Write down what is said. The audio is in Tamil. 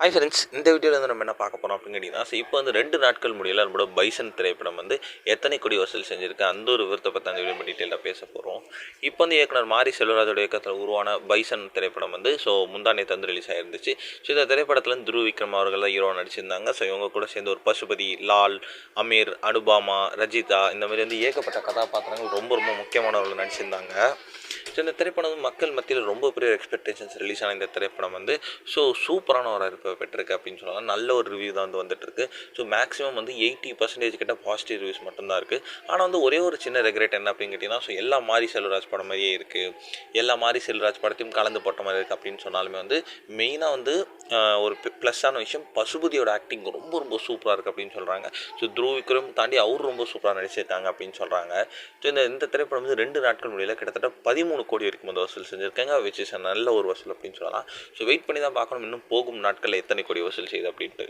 ஹாய் ஃப்ரெண்ட்ஸ், இந்த வீடியோவில் வந்து நம்ம என்ன பார்க்க போகிறோம் அப்படின்னு கேட்டிங்கன்னா, இப்போ வந்து 2 நாட்கள் முடியல நம்மளோட பைசன் திரைப்படம் வந்து எத்தனை கோடி வசூல் செஞ்சுருக்கு அந்த ஒரு விவரத்தை பற்றி அந்த வீடியோ டீட்டெயிலாக பேச போகிறோம். இப்போ வந்து இயக்குனர் மாரி செல்வராஜோட இயக்கத்தில் உருவான பைசன் திரைப்படம் வந்து முந்தா நேற்று வந்து ரிலீஸ் ஆயிருந்துச்சு. இந்த திரைப்படத்தில் வந்து துருவ் விக்ரம் அவர்கள் தான் ஹீரோ நடிச்சிருந்தாங்க. இவங்க கூட சேர்ந்து ஒரு பசுபதி, லால், அமீர், அனுபாமா, ரஜிதா இந்த மாதிரி வந்து ஏகப்பட்ட கதாபாத்திரங்கள் ரொம்ப ரொம்ப முக்கியமானவர்கள் நடிச்சிருந்தாங்க. இந்த திரைப்படம் வந்து மக்கள் மத்தியில் ரொம்ப பெரிய எக்ஸ்பெக்டேஷன்ஸ் ரிலீஸ் ஆன இந்த திரைப்படம் வந்து சூப்பரான ஒரு வரவேற்பை பெற்றிருக்கு அப்படின்னு சொல்லலாம். நல்ல ஒரு ரிவ்யூ தான் வந்து வந்துட்டுருக்கு. மேக்ஸிமம் வந்து 80% கிட்ட பாசிட்டிவ் ரிவ்யூஸ் மட்டும்தான் இருக்குது. ஆனால் வந்து ஒரே ஒரு சின்ன ரெக்ரெட் என்ன அப்படின்னு கேட்டிங்கன்னா, எல்லா மாரி செல்வராஜ் படம் மாதிரியே இருக்குது, எல்லா மாரி செல்வராஜ் படத்தையும் கலந்து போட்ட மாதிரி இருக்குது அப்படின்னு சொன்னாலுமே வந்து மெயினாக வந்து ஒரு ப்ளஸ்ஸான விஷயம் பசுபதியோட ஆக்டிங் ரொம்ப ரொம்ப சூப்பராக இருக்குது அப்படின்னு சொல்கிறாங்க. துருவ் விக்ரம் தாண்டி அவர் ரொம்ப சூப்பராக நடிச்சிருக்காங்க அப்படின்னு சொல்கிறாங்க. இந்த திரைப்படம் வந்து 2 நாட்கள் முடியல கிட்டத்தட்ட 13 கோடி வரைக்கும் வந்து வசூல் செஞ்சுருக்காங்க. விச் இஸ் நல்ல ஒரு வசூல் அப்படின்னு சொல்லலாம். வெயிட் பண்ணி தான் பார்க்கணும் இன்னும் போகும் நாட்களில் எத்தனை கோடி வசூல் செய்யுது அப்படின்ட்டு.